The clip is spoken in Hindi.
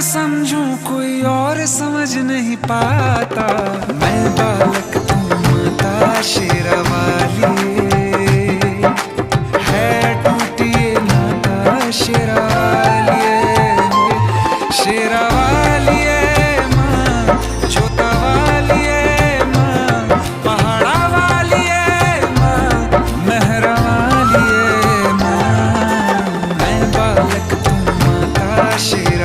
समझूं कोई और समझ नहीं पाता। मैं बालक तू माता शेरावाली, है टूटी ये नाता शेरावाली, शेरावाली माँ, जोता वाली माँ, पहाड़ा वाली माँ, मेहरा वाली माँ। मैं बालक तू माता शेरावाली।